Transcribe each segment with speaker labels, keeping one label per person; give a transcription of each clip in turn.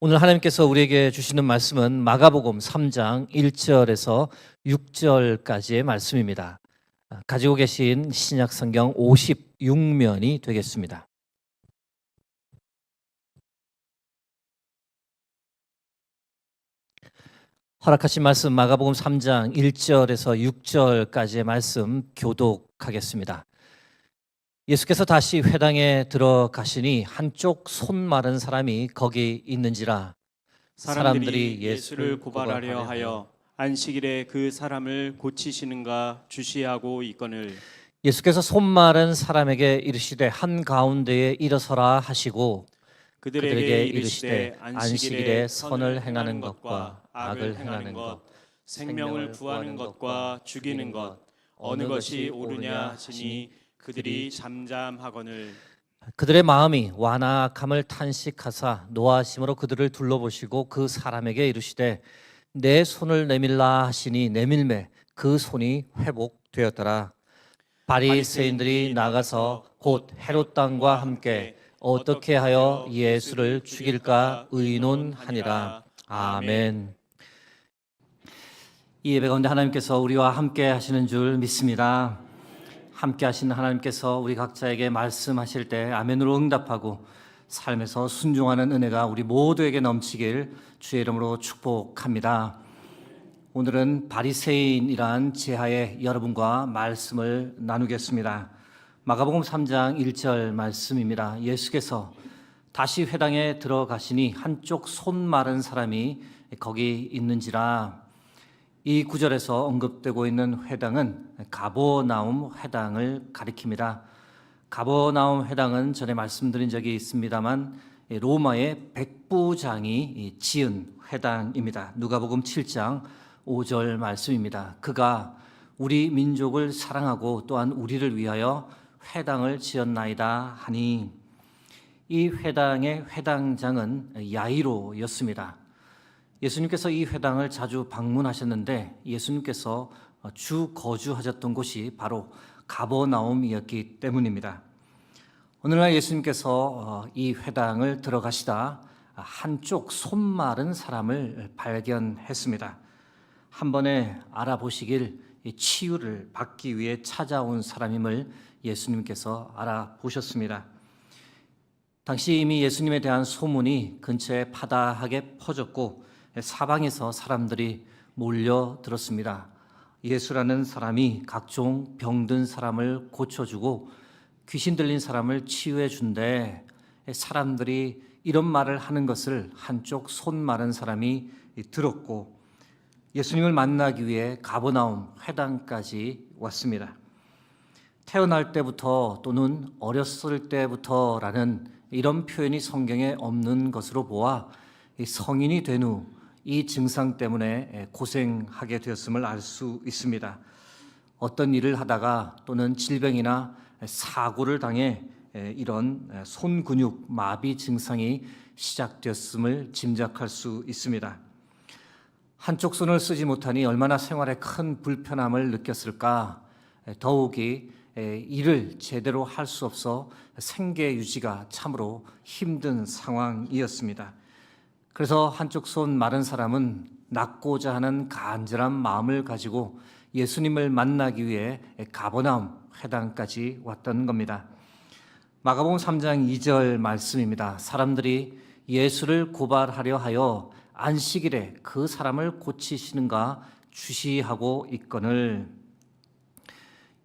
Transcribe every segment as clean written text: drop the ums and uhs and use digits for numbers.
Speaker 1: 오늘 하나님께서 우리에게 주시는 말씀은 마가복음 3장 1절에서 6절까지의 말씀입니다. 가지고 계신 신약 성경 56면이 되겠습니다. 허락하신 말씀 마가복음 3장 1절에서 6절까지의 말씀 교독하겠습니다. 예수께서 다시 회당에 들어가시니 한쪽 손 마른 사람이 거기 있는지라.
Speaker 2: 사람들이 예수를 고발하려 하여 안식일에 그 사람을 고치시는가 주시하고 있거늘
Speaker 1: 예수께서 손 마른 사람에게 이르시되 한가운데에 일어서라 하시고 그들에게 이르시되 안식일에 선을 행하는 것과 악을 행하는 것,
Speaker 2: 생명을 구하는 것과 죽이는 것 어느 것이 옳으냐 하시니 그들이 잠잠하거늘
Speaker 1: 그들의 마음이 완악함을 탄식하사 노하심으로 그들을 둘러보시고 그 사람에게 이르시되 내 손을 내밀라 하시니 내밀매 그 손이 회복되었더라. 바리새인들이 나가서 곧 헤롯 당과 함께 어떻게 하여 예수를 죽일까 의논하니라. 아멘. 이 예배 가운데 하나님께서 우리와 함께 하시는 줄 믿습니다. 함께 하시는 하나님께서 우리 각자에게 말씀하실 때 아멘으로 응답하고 삶에서 순종하는 은혜가 우리 모두에게 넘치길 주의 이름으로 축복합니다. 오늘은 바리새인이란 제하에 여러분과 말씀을 나누겠습니다. 마가복음 3장 1절 말씀입니다. 예수께서 다시 회당에 들어가시니 한쪽 손 마른 사람이 거기 있는지라. 이 구절에서 언급되고 있는 회당은 가버나움 회당을 가리킵니다. 가버나움 회당은 전에 말씀드린 적이 있습니다만 로마의 백부장이 지은 회당입니다. 누가복음 7장 5절 말씀입니다. 그가 우리 민족을 사랑하고 또한 우리를 위하여 회당을 지었나이다 하니, 이 회당의 회당장은 야이로였습니다. 예수님께서 이 회당을 자주 방문하셨는데 예수님께서 주 거주하셨던 곳이 바로 가버나움이었기 때문입니다. 오늘날 예수님께서 이 회당을 들어가시다 한쪽 손 마른 사람을 발견했습니다. 한 번에 알아보시길 치유를 받기 위해 찾아온 사람임을 예수님께서 알아보셨습니다. 당시 이미 예수님에 대한 소문이 근처에 파다하게 퍼졌고 사방에서 사람들이 몰려들었습니다. 예수라는 사람이 각종 병든 사람을 고쳐주고 귀신 들린 사람을 치유해 준대. 사람들이 이런 말을 하는 것을 한쪽 손 마른 사람이 들었고 예수님을 만나기 위해 가버나움 회당까지 왔습니다. 태어날 때부터 또는 어렸을 때부터라는 이런 표현이 성경에 없는 것으로 보아 성인이 된 후 이 증상 때문에 고생하게 되었음을 알 수 있습니다. 어떤 일을 하다가 또는 질병이나 사고를 당해 이런 손근육 마비 증상이 시작되었음을 짐작할 수 있습니다. 한쪽 손을 쓰지 못하니 얼마나 생활에 큰 불편함을 느꼈을까. 더욱이 일을 제대로 할 수 없어 생계 유지가 참으로 힘든 상황이었습니다. 그래서 한쪽 손 마른 사람은 낫고자 하는 간절한 마음을 가지고 예수님을 만나기 위해 가버나움 회당까지 왔던 겁니다. 마가복음 3장 2절 말씀입니다. 사람들이 예수를 고발하려 하여 안식일에 그 사람을 고치시는가 주시하고 있거늘.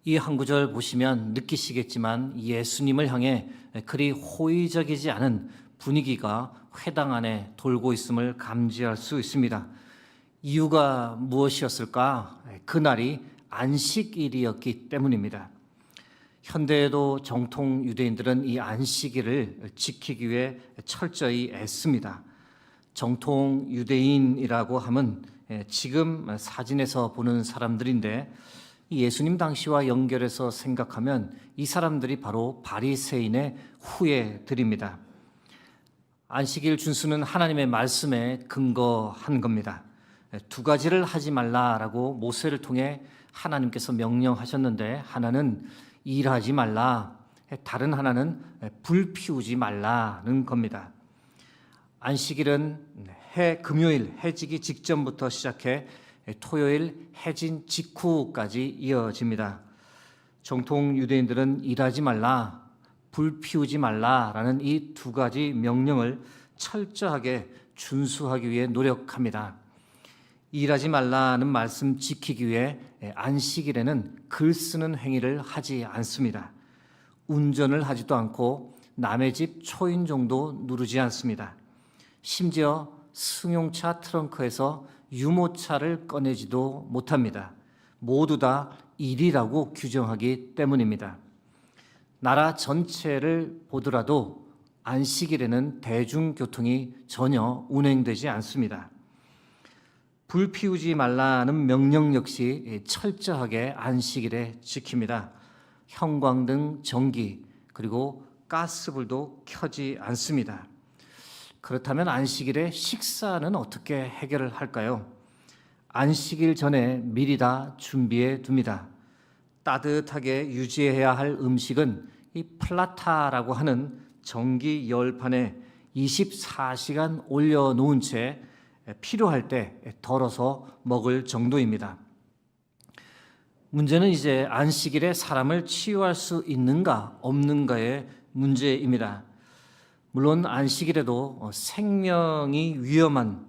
Speaker 1: 이 한 구절 보시면 느끼시겠지만 예수님을 향해 그리 호의적이지 않은 분위기가 회당 안에 돌고 있음을 감지할 수 있습니다. 이유가 무엇이었을까? 그날이 안식일이었기 때문입니다. 현대에도 정통 유대인들은 이 안식일을 지키기 위해 철저히 애씁니다. 정통 유대인이라고 하면 지금 사진에서 보는 사람들인데 예수님 당시와 연결해서 생각하면 이 사람들이 바로 바리새인의 후예들입니다. 안식일 준수는 하나님의 말씀에 근거한 겁니다. 두 가지를 하지 말라라고 모세를 통해 하나님께서 명령하셨는데 하나는 일하지 말라, 다른 하나는 불 피우지 말라는 겁니다. 안식일은 금요일 해지기 직전부터 시작해 토요일 해진 직후까지 이어집니다. 정통 유대인들은 일하지 말라, 불 피우지 말라라는 이 두 가지 명령을 철저하게 준수하기 위해 노력합니다. 일하지 말라는 말씀 지키기 위해 안식일에는 글 쓰는 행위를 하지 않습니다. 운전을 하지도 않고 남의 집 초인종도 누르지 않습니다. 심지어 승용차 트렁크에서 유모차를 꺼내지도 못합니다. 모두 다 일이라고 규정하기 때문입니다. 나라 전체를 보더라도 안식일에는 대중교통이 전혀 운행되지 않습니다. 불 피우지 말라는 명령 역시 철저하게 안식일에 지킵니다. 형광등, 전기, 그리고 가스불도 켜지 않습니다. 그렇다면 안식일에 식사는 어떻게 해결을 할까요? 안식일 전에 미리 다 준비해 둡니다. 따뜻하게 유지해야 할 음식은 이 플라타라고 하는 전기 열판에 24시간 올려놓은 채 필요할 때 덜어서 먹을 정도입니다. 문제는 이제 안식일에 사람을 치유할 수 있는가 없는가의 문제입니다. 물론 안식일에도 생명이 위험한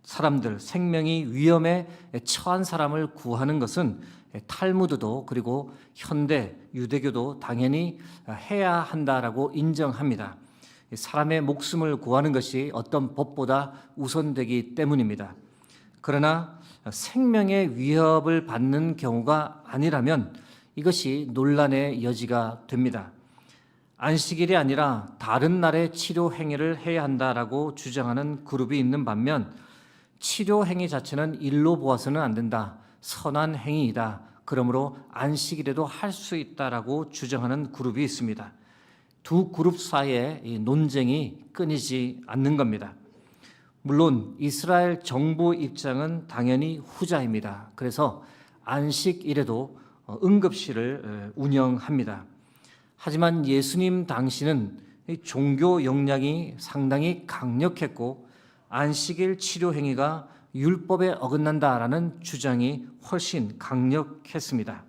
Speaker 1: 사람들, 생명이 위험에 처한 사람을 구하는 것은 탈무드도 그리고 현대 유대교도 당연히 해야 한다라고 인정합니다. 사람의 목숨을 구하는 것이 어떤 법보다 우선되기 때문입니다. 그러나 생명의 위협을 받는 경우가 아니라면 이것이 논란의 여지가 됩니다. 안식일이 아니라 다른 날에 치료 행위를 해야 한다라고 주장하는 그룹이 있는 반면 치료 행위 자체는 일로 보아서는 안 된다. 선한 행위이다. 그러므로 안식일에도 할 수 있다라고 주장하는 그룹이 있습니다. 두 그룹 사이에 이 논쟁이 끊이지 않는 겁니다. 물론 이스라엘 정부 입장은 당연히 후자입니다. 그래서 안식일에도 응급실을 운영합니다. 하지만 예수님 당시는 종교 역량이 상당히 강력했고 안식일 치료 행위가 율법에 어긋난다라는 주장이 훨씬 강력했습니다.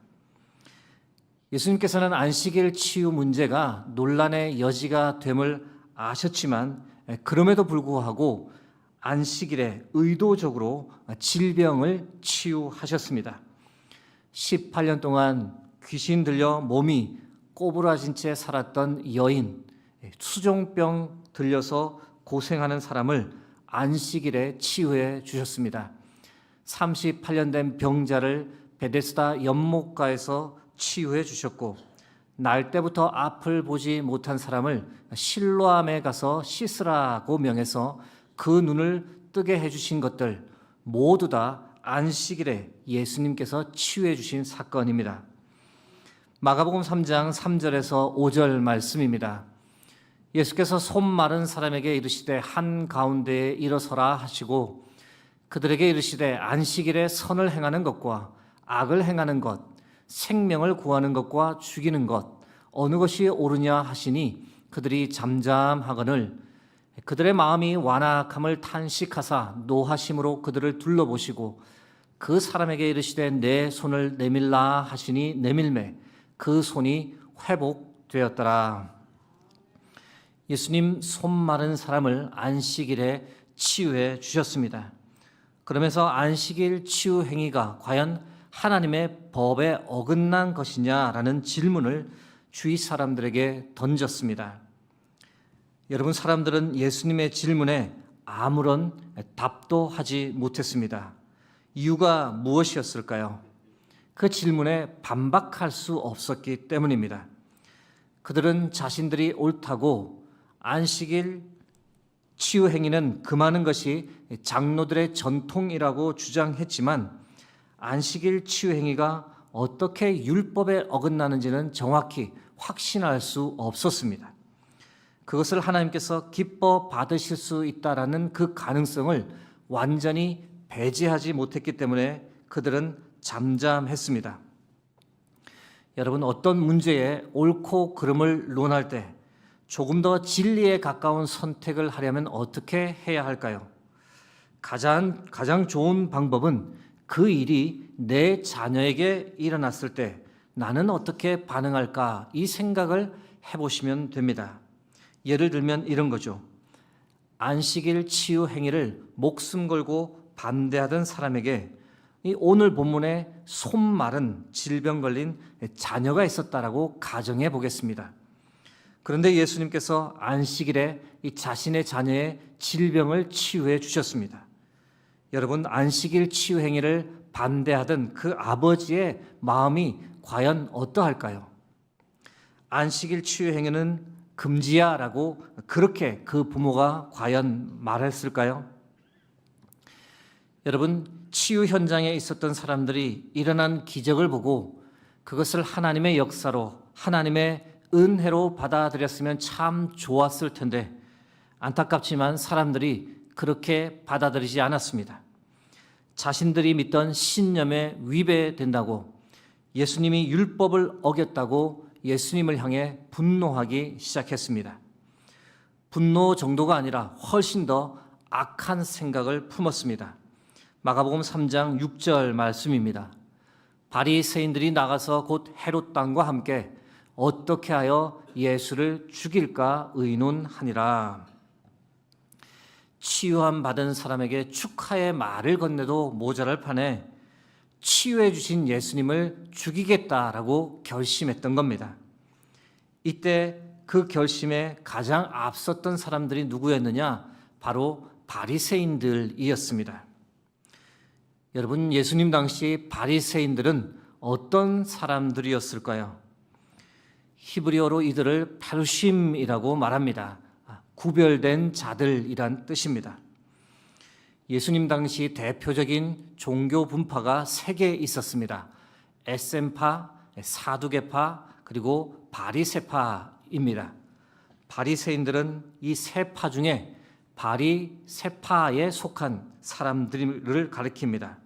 Speaker 1: 예수님께서는 안식일 치유 문제가 논란의 여지가 됨을 아셨지만 그럼에도 불구하고 안식일에 의도적으로 질병을 치유하셨습니다. 18년 동안 귀신 들려 몸이 꼬부라진 채 살았던 여인, 수종병 들려서 고생하는 사람을 안식일에 치유해 주셨습니다. 38년 된 병자를 베데스다 연못가에서 치유해 주셨고 날 때부터 앞을 보지 못한 사람을 실로암에 가서 씻으라고 명해서 그 눈을 뜨게 해주신 것들 모두 다 안식일에 예수님께서 치유해 주신 사건입니다. 마가복음 3장 3절에서 5절 말씀입니다. 예수께서 손 마른 사람에게 이르시되 한가운데에 일어서라 하시고 그들에게 이르시되 안식일에 선을 행하는 것과 악을 행하는 것, 생명을 구하는 것과 죽이는 것 어느 것이 옳으냐 하시니 그들이 잠잠하거늘 그들의 마음이 완악함을 탄식하사 노하심으로 그들을 둘러보시고 그 사람에게 이르시되 내 손을 내밀라 하시니 내밀매 그 손이 회복되었더라. 예수님 손 마른 사람을 안식일에 치유해 주셨습니다. 그러면서 안식일 치유 행위가 과연 하나님의 법에 어긋난 것이냐라는 질문을 주위 사람들에게 던졌습니다. 여러분, 사람들은 예수님의 질문에 아무런 답도 하지 못했습니다. 이유가 무엇이었을까요? 그 질문에 반박할 수 없었기 때문입니다. 그들은 자신들이 옳다고 안식일 치유 행위는 금하는 것이 장로들의 전통이라고 주장했지만 안식일 치유 행위가 어떻게 율법에 어긋나는지는 정확히 확신할 수 없었습니다. 그것을 하나님께서 기뻐 받으실 수 있다라는 그 가능성을 완전히 배제하지 못했기 때문에 그들은 잠잠했습니다. 여러분, 어떤 문제에 옳고 그름을 논할 때 조금 더 진리에 가까운 선택을 하려면 어떻게 해야 할까요? 가장 좋은 방법은 그 일이 내 자녀에게 일어났을 때 나는 어떻게 반응할까? 이 생각을 해보시면 됩니다. 예를 들면 이런 거죠. 안식일 치유 행위를 목숨 걸고 반대하던 사람에게 이 오늘 본문에 손 마른 질병 걸린 자녀가 있었다라고 가정해 보겠습니다. 그런데 예수님께서 안식일에 이 자신의 자녀의 질병을 치유해 주셨습니다. 여러분, 안식일 치유 행위를 반대하던 그 아버지의 마음이 과연 어떠할까요? 안식일 치유 행위는 금지야라고 그렇게 그 부모가 과연 말했을까요? 여러분, 치유 현장에 있었던 사람들이 일어난 기적을 보고 그것을 하나님의 역사로, 하나님의 은혜로 받아들였으면 참 좋았을 텐데 안타깝지만 사람들이 그렇게 받아들이지 않았습니다. 자신들이 믿던 신념에 위배된다고, 예수님이 율법을 어겼다고 예수님을 향해 분노하기 시작했습니다. 분노 정도가 아니라 훨씬 더 악한 생각을 품었습니다. 마가복음 3장 6절 말씀입니다. 바리새인들이 나가서 곧 헤롯 왕과 함께 어떻게 하여 예수를 죽일까 의논하니라. 치유함 받은 사람에게 축하의 말을 건네도 모자랄 판에 치유해 주신 예수님을 죽이겠다라고 결심했던 겁니다. 이때 그 결심에 가장 앞섰던 사람들이 누구였느냐? 바로 바리새인들이었습니다. 여러분, 예수님 당시 바리새인들은 어떤 사람들이었을까요? 히브리어로 이들을 페루심이라고 말합니다. 구별된 자들이란 뜻입니다. 예수님 당시 대표적인 종교 분파가 3개 있었습니다. 에셈파, 사두개파, 그리고 바리새파입니다. 바리새인들은 이 3파 중에 바리새파에 속한 사람들을 가리킵니다.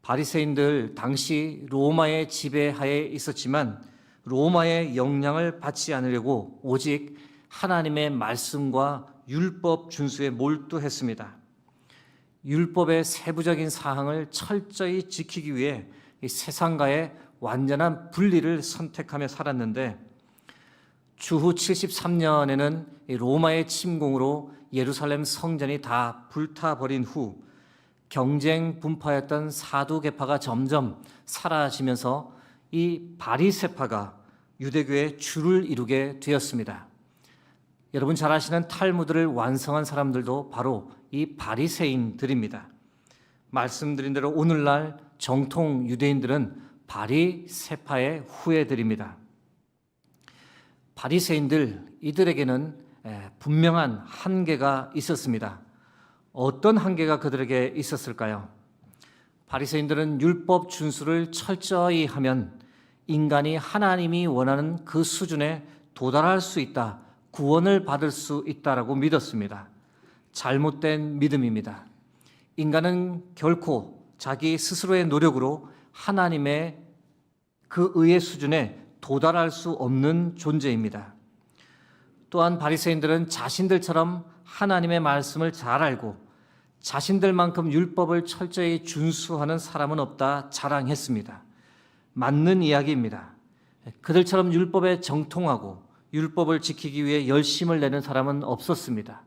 Speaker 1: 바리새인들 당시 로마의 지배하에 있었지만 로마의 영향을 받지 않으려고 오직 하나님의 말씀과 율법 준수에 몰두했습니다. 율법의 세부적인 사항을 철저히 지키기 위해 이 세상과의 완전한 분리를 선택하며 살았는데 주후 73년에는 로마의 침공으로 예루살렘 성전이 다 불타버린 후 경쟁 분파였던 사두개파가 점점 사라지면서 이 바리새파가 유대교의 주를 이루게 되었습니다. 여러분 잘 아시는 탈무드를 완성한 사람들도 바로 이 바리새인들입니다. 말씀드린 대로 오늘날 정통 유대인들은 바리새파의 후예들입니다. 바리새인들, 이들에게는 분명한 한계가 있었습니다. 어떤 한계가 그들에게 있었을까요? 바리새인들은 율법 준수를 철저히 하면 인간이 하나님이 원하는 그 수준에 도달할 수 있다, 구원을 받을 수 있다라고 믿었습니다. 잘못된 믿음입니다. 인간은 결코 자기 스스로의 노력으로 하나님의 그 의의 수준에 도달할 수 없는 존재입니다. 또한 바리새인들은 자신들처럼 하나님의 말씀을 잘 알고 자신들만큼 율법을 철저히 준수하는 사람은 없다 자랑했습니다. 맞는 이야기입니다. 그들처럼 율법에 정통하고 율법을 지키기 위해 열심을 내는 사람은 없었습니다.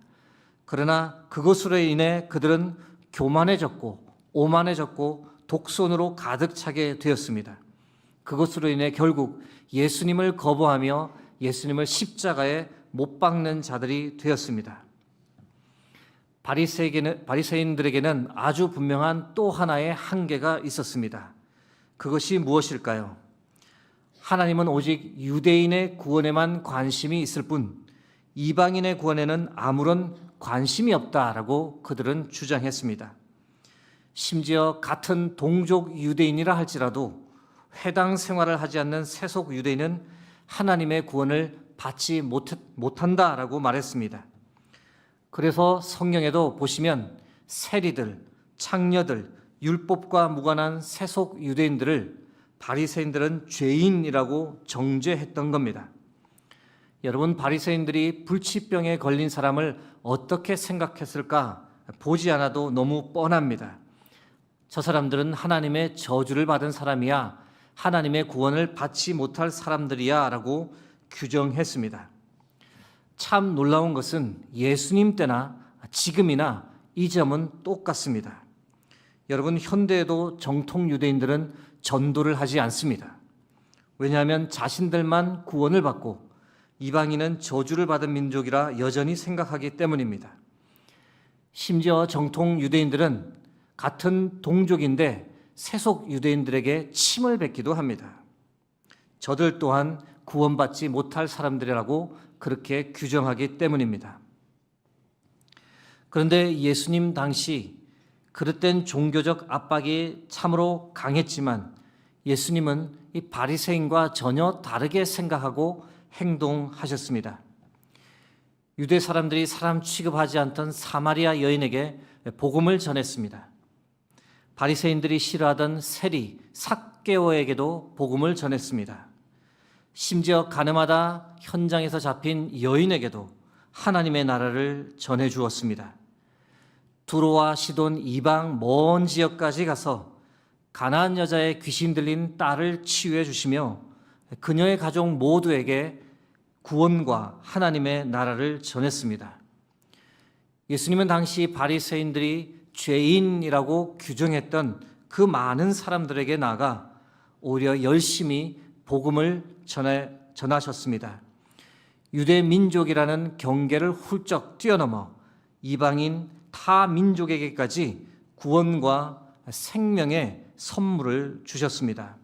Speaker 1: 그러나 그것으로 인해 그들은 교만해졌고 오만해졌고 독선으로 가득 차게 되었습니다. 그것으로 인해 결국 예수님을 거부하며 예수님을 십자가에 못 박는 자들이 되었습니다. 바리새인들에게는 아주 분명한 또 하나의 한계가 있었습니다. 그것이 무엇일까요? 하나님은 오직 유대인의 구원에만 관심이 있을 뿐 이방인의 구원에는 아무런 관심이 없다라고 그들은 주장했습니다. 심지어 같은 동족 유대인이라 할지라도 회당 생활을 하지 않는 세속 유대인은 하나님의 구원을 받지 못한다라고 말했습니다. 그래서 성경에도 보시면 세리들, 창녀들, 율법과 무관한 세속 유대인들을 바리새인들은 죄인이라고 정죄했던 겁니다. 여러분, 바리새인들이 불치병에 걸린 사람을 어떻게 생각했을까 보지 않아도 너무 뻔합니다. 저 사람들은 하나님의 저주를 받은 사람이야, 하나님의 구원을 받지 못할 사람들이야 라고 규정했습니다. 참 놀라운 것은 예수님 때나 지금이나 이 점은 똑같습니다. 여러분, 현대에도 정통 유대인들은 전도를 하지 않습니다. 왜냐하면 자신들만 구원을 받고 이방인은 저주를 받은 민족이라 여전히 생각하기 때문입니다. 심지어 정통 유대인들은 같은 동족인데 세속 유대인들에게 침을 뱉기도 합니다. 저들 또한 구원받지 못할 사람들이라고 그렇게 규정하기 때문입니다. 그런데 예수님 당시 그릇된 종교적 압박이 참으로 강했지만 예수님은 이 바리새인과 전혀 다르게 생각하고 행동하셨습니다. 유대 사람들이 사람 취급하지 않던 사마리아 여인에게 복음을 전했습니다. 바리새인들이 싫어하던 세리, 삭개오에게도 복음을 전했습니다. 심지어 가늠하다 현장에서 잡힌 여인에게도 하나님의 나라를 전해 주었습니다. 두로와 시돈 이방 먼 지역까지 가서 가나안 여자의 귀신 들린 딸을 치유해 주시며 그녀의 가족 모두에게 구원과 하나님의 나라를 전했습니다. 예수님은 당시 바리새인들이 죄인이라고 규정했던 그 많은 사람들에게 나아가 오히려 열심히 복음을 전하셨습니다. 유대 민족이라는 경계를 훌쩍 뛰어넘어 이방인 타 민족에게까지 구원과 생명의 선물을 주셨습니다.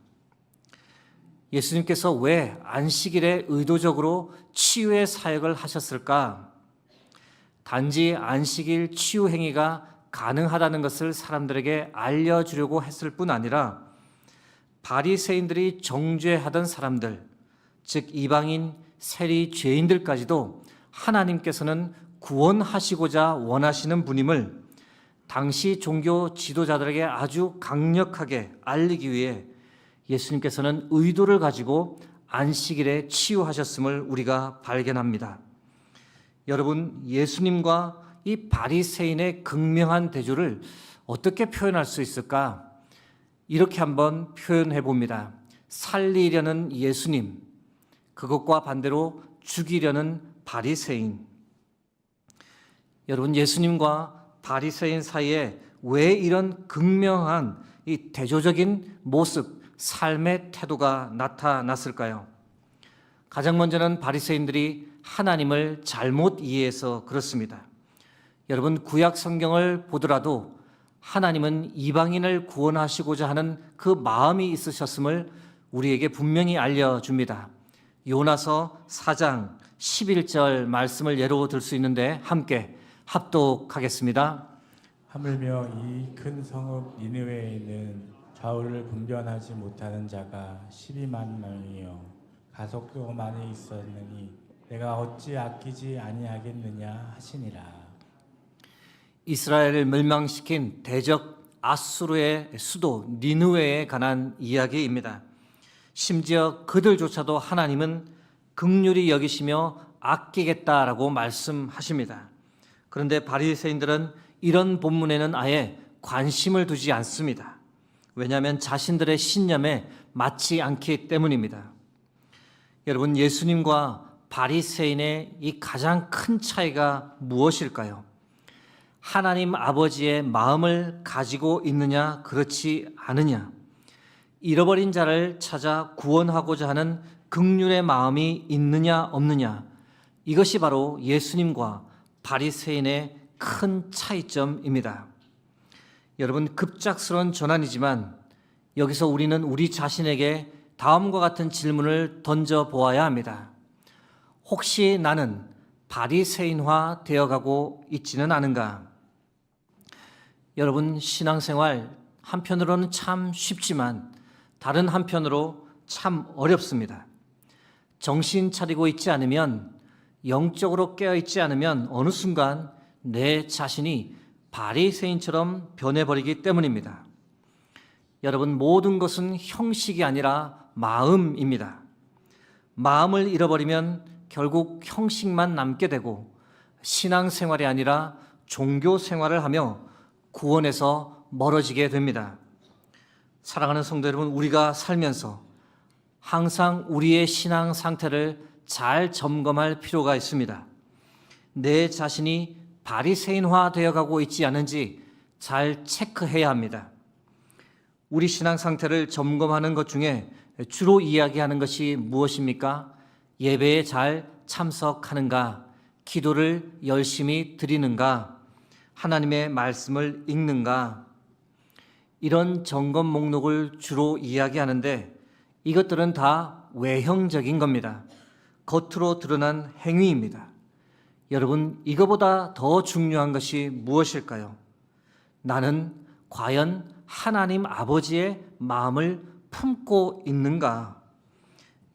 Speaker 1: 예수님께서 왜 안식일에 의도적으로 치유의 사역을 하셨을까? 단지 안식일 치유 행위가 가능하다는 것을 사람들에게 알려주려고 했을 뿐 아니라 바리새인들이 정죄하던 사람들, 즉 이방인, 세리, 죄인들까지도 하나님께서는 구원하시고자 원하시는 분임을 당시 종교 지도자들에게 아주 강력하게 알리기 위해 예수님께서는 의도를 가지고 안식일에 치유하셨음을 우리가 발견합니다. 여러분, 예수님과 이 바리새인의 극명한 대조를 어떻게 표현할 수 있을까? 이렇게 한번 표현해 봅니다. 살리려는 예수님, 그것과 반대로 죽이려는 바리새인. 여러분, 예수님과 바리새인 사이에 왜 이런 극명한 이 대조적인 모습, 삶의 태도가 나타났을까요? 가장 먼저는 바리새인들이 하나님을 잘못 이해해서 그렇습니다. 여러분, 구약 성경을 보더라도 하나님은 이방인을 구원하시고자 하는 그 마음이 있으셨음을 우리에게 분명히 알려줍니다. 요나서 4장 11절 말씀을 예로 들 수 있는데 함께 합독하겠습니다.
Speaker 3: 하물며 이 큰 성읍 니느웨에 있는 좌우를 분별하지 못하는 자가 12만 명이요 가속도 많이 있었느니 내가 어찌 아끼지 아니하겠느냐 하시니라.
Speaker 1: 이스라엘을 멸망시킨 대적 아수르의 수도 니느웨에 관한 이야기입니다. 심지어 그들조차도 하나님은 긍휼히 여기시며 아끼겠다라고 말씀하십니다. 그런데 바리새인들은 이런 본문에는 아예 관심을 두지 않습니다. 왜냐하면 자신들의 신념에 맞지 않기 때문입니다. 여러분, 예수님과 바리새인의 이 가장 큰 차이가 무엇일까요? 하나님 아버지의 마음을 가지고 있느냐, 그렇지 않으냐, 잃어버린 자를 찾아 구원하고자 하는 긍휼의 마음이 있느냐 없느냐, 이것이 바로 예수님과 바리새인의 큰 차이점입니다. 여러분, 급작스러운 전환이지만 여기서 우리는 우리 자신에게 다음과 같은 질문을 던져보아야 합니다. 혹시 나는 바리새인화 되어가고 있지는 않은가? 여러분, 신앙생활 한편으로는 참 쉽지만 다른 한편으로 참 어렵습니다. 정신 차리고 있지 않으면, 영적으로 깨어있지 않으면 어느 순간 내 자신이 바리새인처럼 변해버리기 때문입니다. 여러분, 모든 것은 형식이 아니라 마음입니다. 마음을 잃어버리면 결국 형식만 남게 되고 신앙생활이 아니라 종교생활을 하며 구원에서 멀어지게 됩니다. 사랑하는 성도 여러분, 우리가 살면서 항상 우리의 신앙 상태를 잘 점검할 필요가 있습니다. 내 자신이 바리새인화 되어가고 있지 않은지 잘 체크해야 합니다. 우리 신앙 상태를 점검하는 것 중에 주로 이야기하는 것이 무엇입니까? 예배에 잘 참석하는가? 기도를 열심히 드리는가? 하나님의 말씀을 읽는가? 이런 점검 목록을 주로 이야기하는데 이것들은 다 외형적인 겁니다. 겉으로 드러난 행위입니다. 여러분, 이거보다 더 중요한 것이 무엇일까요? 나는 과연 하나님 아버지의 마음을 품고 있는가?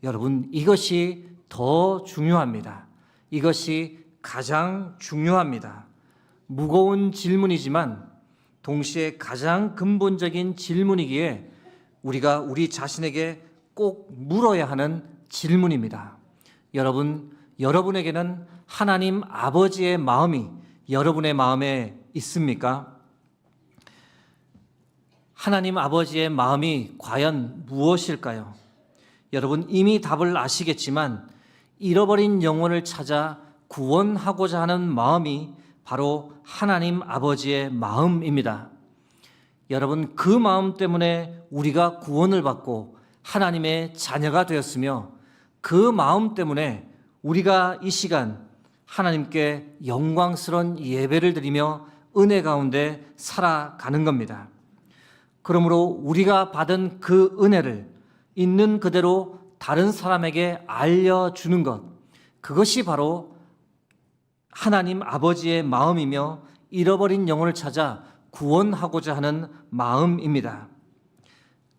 Speaker 1: 여러분, 이것이 더 중요합니다. 이것이 가장 중요합니다. 무거운 질문이지만 동시에 가장 근본적인 질문이기에 우리가 우리 자신에게 꼭 물어야 하는 질문입니다. 여러분, 여러분에게는 하나님 아버지의 마음이 여러분의 마음에 있습니까? 하나님 아버지의 마음이 과연 무엇일까요? 여러분, 이미 답을 아시겠지만 잃어버린 영혼을 찾아 구원하고자 하는 마음이 바로 하나님 아버지의 마음입니다. 여러분, 그 마음 때문에 우리가 구원을 받고 하나님의 자녀가 되었으며 그 마음 때문에 우리가 이 시간 하나님께 영광스러운 예배를 드리며 은혜 가운데 살아가는 겁니다. 그러므로 우리가 받은 그 은혜를 있는 그대로 다른 사람에게 알려주는 것, 그것이 바로 하나님 아버지의 마음이며 잃어버린 영혼을 찾아 구원하고자 하는 마음입니다.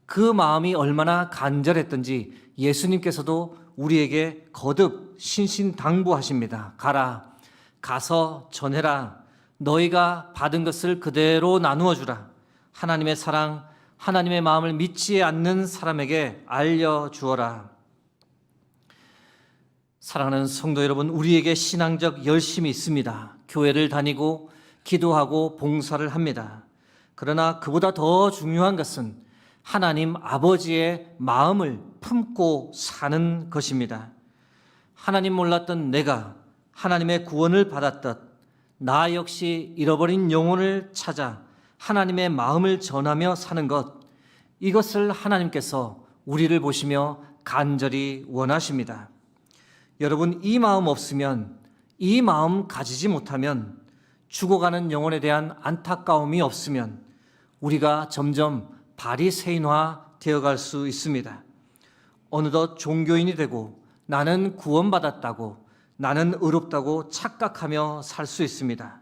Speaker 1: 그 마음이 얼마나 간절했던지 예수님께서도 우리에게 거듭 신신당부하십니다. 가라, 가서 전해라. 너희가 받은 것을 그대로 나누어 주라. 하나님의 사랑, 하나님의 마음을 믿지 않는 사람에게 알려주어라. 사랑하는 성도 여러분, 우리에게 신앙적 열심이 있습니다. 교회를 다니고 기도하고 봉사를 합니다. 그러나 그보다 더 중요한 것은 하나님 아버지의 마음을 품고 사는 것입니다. 하나님 몰랐던 내가 하나님의 구원을 받았듯 나 역시 잃어버린 영혼을 찾아 하나님의 마음을 전하며 사는 것, 이것을 하나님께서 우리를 보시며 간절히 원하십니다. 여러분, 이 마음 없으면, 이 마음 가지지 못하면, 죽어가는 영혼에 대한 안타까움이 없으면 우리가 점점 바리새인화 되어갈 수 있습니다. 어느덧 종교인이 되고 나는 구원받았다고, 나는 의롭다고 착각하며 살 수 있습니다.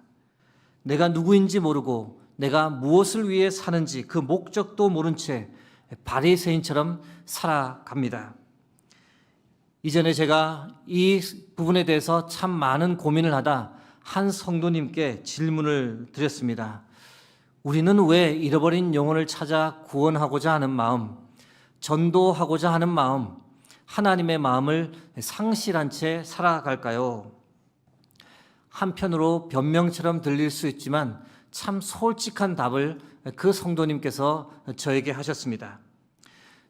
Speaker 1: 내가 누구인지 모르고 내가 무엇을 위해 사는지 그 목적도 모른 채 바리새인처럼 살아갑니다. 이전에 제가 이 부분에 대해서 참 많은 고민을 하다 한 성도님께 질문을 드렸습니다. 우리는 왜 잃어버린 영혼을 찾아 구원하고자 하는 마음, 전도하고자 하는 마음, 하나님의 마음을 상실한 채 살아갈까요? 한편으로 변명처럼 들릴 수 있지만 참 솔직한 답을 그 성도님께서 저에게 하셨습니다.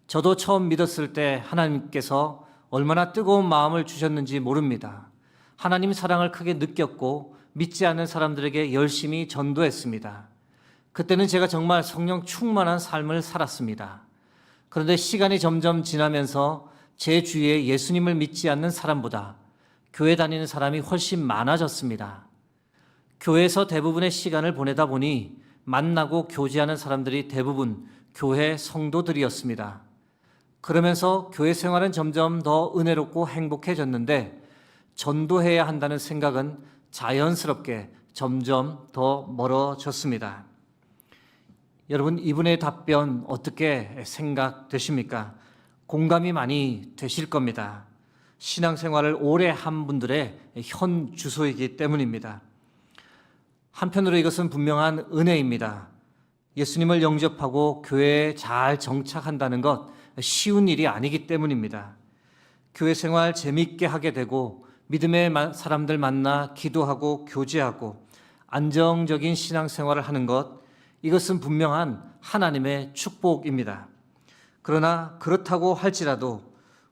Speaker 1: 저도 처음 믿었을 때 하나님께서 얼마나 뜨거운 마음을 주셨는지 모릅니다. 하나님 사랑을 크게 느꼈고 믿지 않는 사람들에게 열심히 전도했습니다. 그때는 제가 정말 성령 충만한 삶을 살았습니다. 그런데 시간이 점점 지나면서 제 주위에 예수님을 믿지 않는 사람보다 교회 다니는 사람이 훨씬 많아졌습니다. 교회에서 대부분의 시간을 보내다 보니 만나고 교제하는 사람들이 대부분 교회 성도들이었습니다. 그러면서 교회 생활은 점점 더 은혜롭고 행복해졌는데 전도해야 한다는 생각은 자연스럽게 점점 더 멀어졌습니다. 여러분, 이분의 답변 어떻게 생각되십니까? 공감이 많이 되실 겁니다. 신앙생활을 오래 한 분들의 현 주소이기 때문입니다. 한편으로 이것은 분명한 은혜입니다. 예수님을 영접하고 교회에 잘 정착한다는 것 쉬운 일이 아니기 때문입니다. 교회 생활 재미있게 하게 되고 믿음의 사람들 만나 기도하고 교제하고 안정적인 신앙생활을 하는 것, 이것은 분명한 하나님의 축복입니다. 그러나 그렇다고 할지라도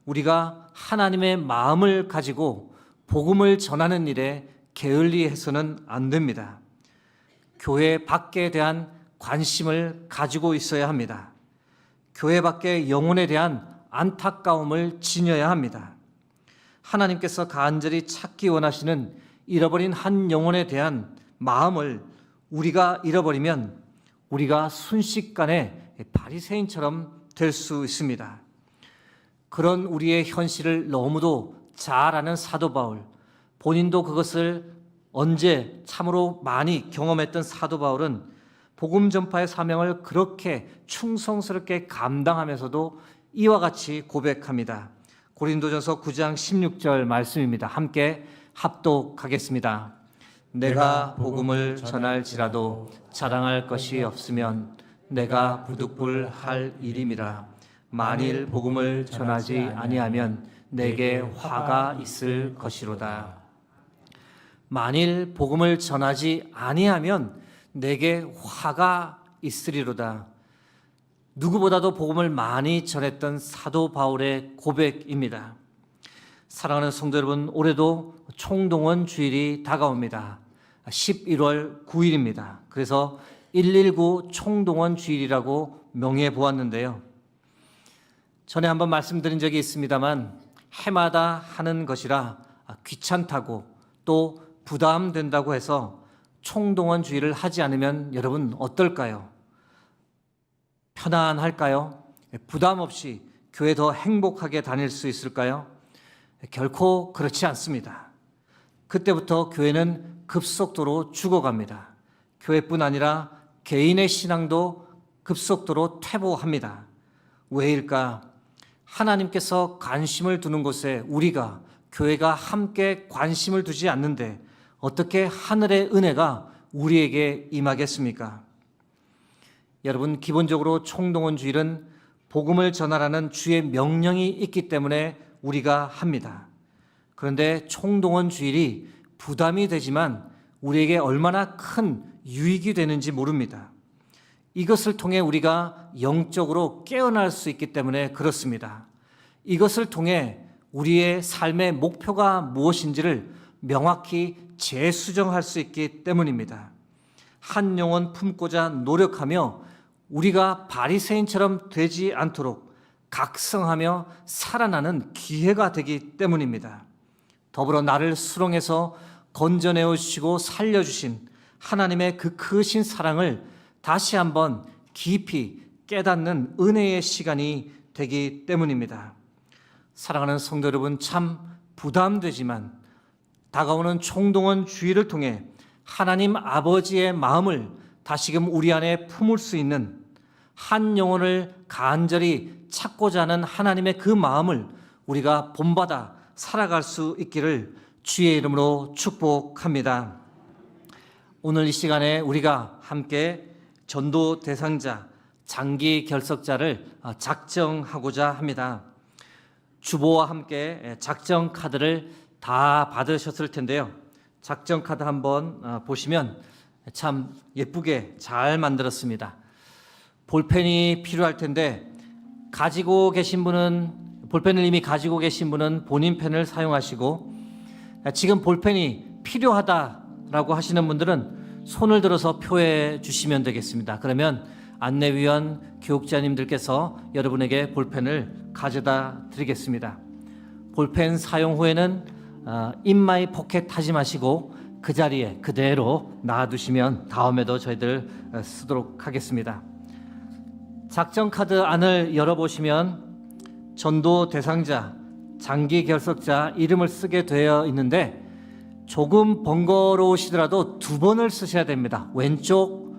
Speaker 1: 우리가 하나님의 마음을 가지고 복음을 전하는 일에 게을리해서는 안 됩니다. 교회 밖에 대한 관심을 가지고 있어야 합니다. 교회 밖의 영혼에 대한 안타까움을 지녀야 합니다. 하나님께서 간절히 찾기 원하시는 잃어버린 한 영혼에 대한 마음을 우리가 잃어버리면 우리가 순식간에 바리새인처럼 될 수 있습니다. 그런 우리의 현실을 너무도 잘 아는 사도 바울, 본인도 그것을 언제 참으로 많이 경험했던 사도 바울은 복음 전파의 사명을 그렇게 충성스럽게 감당하면서도 이와 같이 고백합니다. 고린도전서 9장 16절 말씀입니다. 함께 합독하겠습니다. 내가 복음을 전할지라도 자랑할 것이 없으면 내가 부득불할 일임이라. 만일 복음을 전하지 아니하면 내게 화가 있을 것이로다. 만일 복음을 전하지 아니하면 내게 화가 있으리로다. 누구보다도 복음을 많이 전했던 사도 바울의 고백입니다. 사랑하는 성도 여러분, 올해도 총동원 주일이 다가옵니다. 11월 9일입니다. 그래서 119 총동원 주일이라고 명해 보았는데요. 전에 한번 말씀드린 적이 있습니다만 해마다 하는 것이라 귀찮다고 또 부담된다고 해서 총동원 주일을 하지 않으면 여러분 어떨까요? 편안할까요? 부담 없이 교회 더 행복하게 다닐 수 있을까요? 결코 그렇지 않습니다. 그때부터 교회는 급속도로 죽어갑니다. 교회뿐 아니라 개인의 신앙도 급속도로 퇴보합니다. 왜일까? 하나님께서 관심을 두는 곳에 우리가, 교회가 함께 관심을 두지 않는데 어떻게 하늘의 은혜가 우리에게 임하겠습니까? 여러분, 기본적으로 총동원 주일은 복음을 전하라는 주의 명령이 있기 때문에 우리가 합니다. 그런데 총동원 주일이 부담이 되지만 우리에게 얼마나 큰 유익이 되는지 모릅니다. 이것을 통해 우리가 영적으로 깨어날 수 있기 때문에 그렇습니다. 이것을 통해 우리의 삶의 목표가 무엇인지를 명확히 재수정할 수 있기 때문입니다. 한 영혼 품고자 노력하며 우리가 바리새인처럼 되지 않도록 각성하며 살아나는 기회가 되기 때문입니다. 더불어 나를 수렁에서 건져내어 주시고 살려주신 하나님의 그 크신 사랑을 다시 한번 깊이 깨닫는 은혜의 시간이 되기 때문입니다. 사랑하는 성도 여러분, 참 부담되지만 다가오는 총동원 주일을 통해 하나님 아버지의 마음을 다시금 우리 안에 품을 수 있는, 한 영혼을 간절히 찾고자 하는 하나님의 그 마음을 우리가 본받아 살아갈 수 있기를 주의 이름으로 축복합니다. 오늘 이 시간에 우리가 함께 전도 대상자, 장기 결석자를 작정하고자 합니다. 주보와 함께 작정 카드를 다 받으셨을 텐데요. 작정 카드 한번 보시면 참 예쁘게 잘 만들었습니다. 볼펜이 필요할 텐데 가지고 계신 분은, 볼펜을 이미 가지고 계신 분은 본인 펜을 사용하시고, 지금 볼펜이 필요하다라고 하시는 분들은 손을 들어서 표해 주시면 되겠습니다. 그러면 안내위원, 교육자님들께서 여러분에게 볼펜을 가져다 드리겠습니다. 볼펜 사용 후에는 In my pocket 하지 마시고 그 자리에 그대로 놔두시면 다음에도 저희들 쓰도록 하겠습니다. 작정 카드 안을 열어보시면 전도 대상자, 장기 결석자 이름을 쓰게 되어 있는데 조금 번거로우시더라도 두 번을 쓰셔야 됩니다. 왼쪽,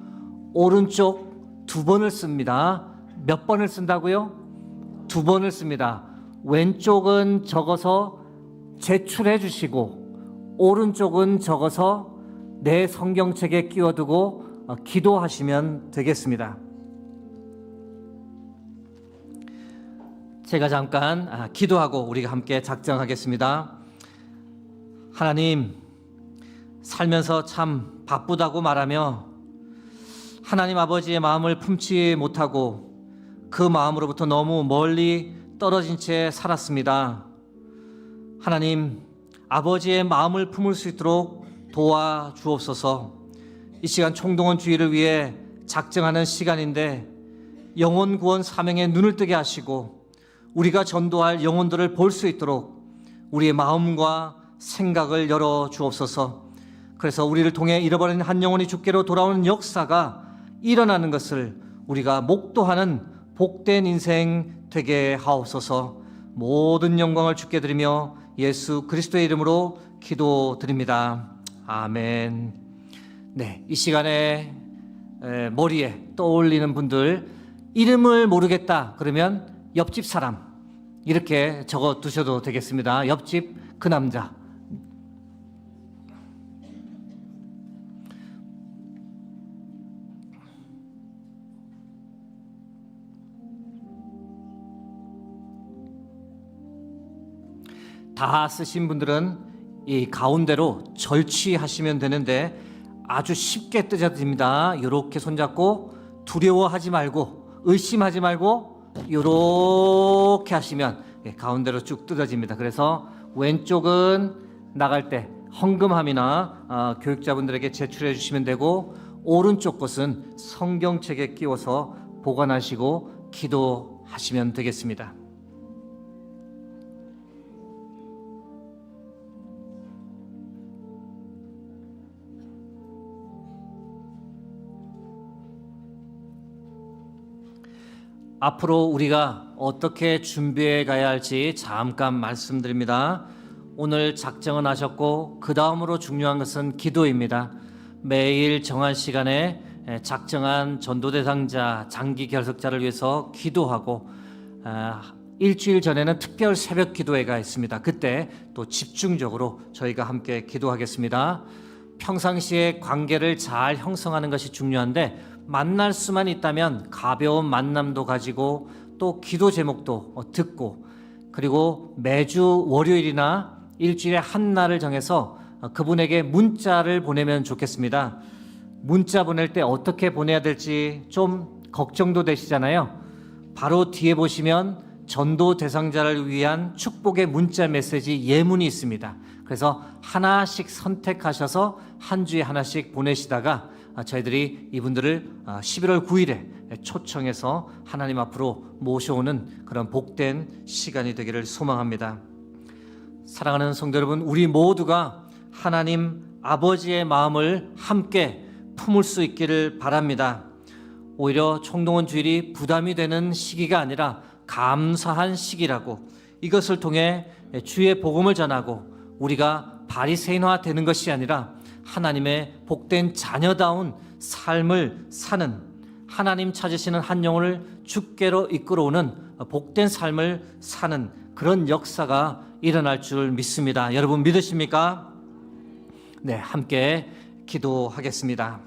Speaker 1: 오른쪽 두 번을 씁니다. 몇 번을 쓴다고요? 두 번을 씁니다. 왼쪽은 적어서 제출해 주시고 오른쪽은 적어서 내 성경책에 끼워두고 기도하시면 되겠습니다. 제가 잠깐 기도하고 우리가 함께 작정하겠습니다. 하나님, 살면서 참 바쁘다고 말하며 하나님 아버지의 마음을 품지 못하고 그 마음으로부터 너무 멀리 떨어진 채 살았습니다. 하나님, 아버지의 마음을 품을 수 있도록 도와주옵소서. 이 시간 총동원 주의를 위해 작정하는 시간인데 영혼 구원 사명에 눈을 뜨게 하시고 우리가 전도할 영혼들을 볼 수 있도록 우리의 마음과 생각을 열어 주옵소서. 그래서 우리를 통해 잃어버린 한 영혼이 주께로 돌아오는 역사가 일어나는 것을 우리가 목도하는 복된 인생 되게 하옵소서. 모든 영광을 주께 드리며 예수 그리스도의 이름으로 기도드립니다. 아멘. 네, 이 시간에 머리에 떠올리는 분들, 이름을 모르겠다 그러면 옆집 사람 이렇게 적어 두셔도 되겠습니다. 옆집 그 남자. 다 쓰신 분들은 이 가운데로 절취하시면 되는데 아주 쉽게 뜯어집니다. 이렇게 손잡고 두려워하지 말고 의심하지 말고 이렇게 하시면 가운데로 쭉 뜯어집니다. 그래서 왼쪽은 나갈 때 헌금함이나 교육자분들에게 제출해 주시면 되고, 오른쪽 것은 성경책에 끼워서 보관하시고 기도하시면 되겠습니다. 앞으로 우리가 어떻게 준비해 가야 할지 잠깐 말씀드립니다. 오늘 작정은 하셨고 그 다음으로 중요한 것은 기도입니다. 매일 정한 시간에 작정한 전도 대상자, 장기 결석자를 위해서 기도하고, 일주일 전에는 특별 새벽 기도회가 있습니다. 그때 또 집중적으로 저희가 함께 기도하겠습니다. 평상시에 관계를 잘 형성하는 것이 중요한데, 만날 수만 있다면 가벼운 만남도 가지고 또 기도 제목도 듣고, 그리고 매주 월요일이나 일주일에 한 날을 정해서 그분에게 문자를 보내면 좋겠습니다. 문자 보낼 때 어떻게 보내야 될지 좀 걱정도 되시잖아요. 바로 뒤에 보시면 전도 대상자를 위한 축복의 문자 메시지 예문이 있습니다. 그래서 하나씩 선택하셔서 한 주에 하나씩 보내시다가 저희들이 이분들을 11월 9일에 초청해서 하나님 앞으로 모셔오는 그런 복된 시간이 되기를 소망합니다. 사랑하는 성도 여러분, 우리 모두가 하나님 아버지의 마음을 함께 품을 수 있기를 바랍니다. 오히려 총동원 주일이 부담이 되는 시기가 아니라 감사한 시기라고, 이것을 통해 주의 복음을 전하고 우리가 바리새인화 되는 것이 아니라 하나님의 복된 자녀다운 삶을 사는, 하나님 찾으시는 한 영혼을 주께로 이끌어오는 복된 삶을 사는 그런 역사가 일어날 줄 믿습니다. 여러분 믿으십니까? 네, 함께 기도하겠습니다.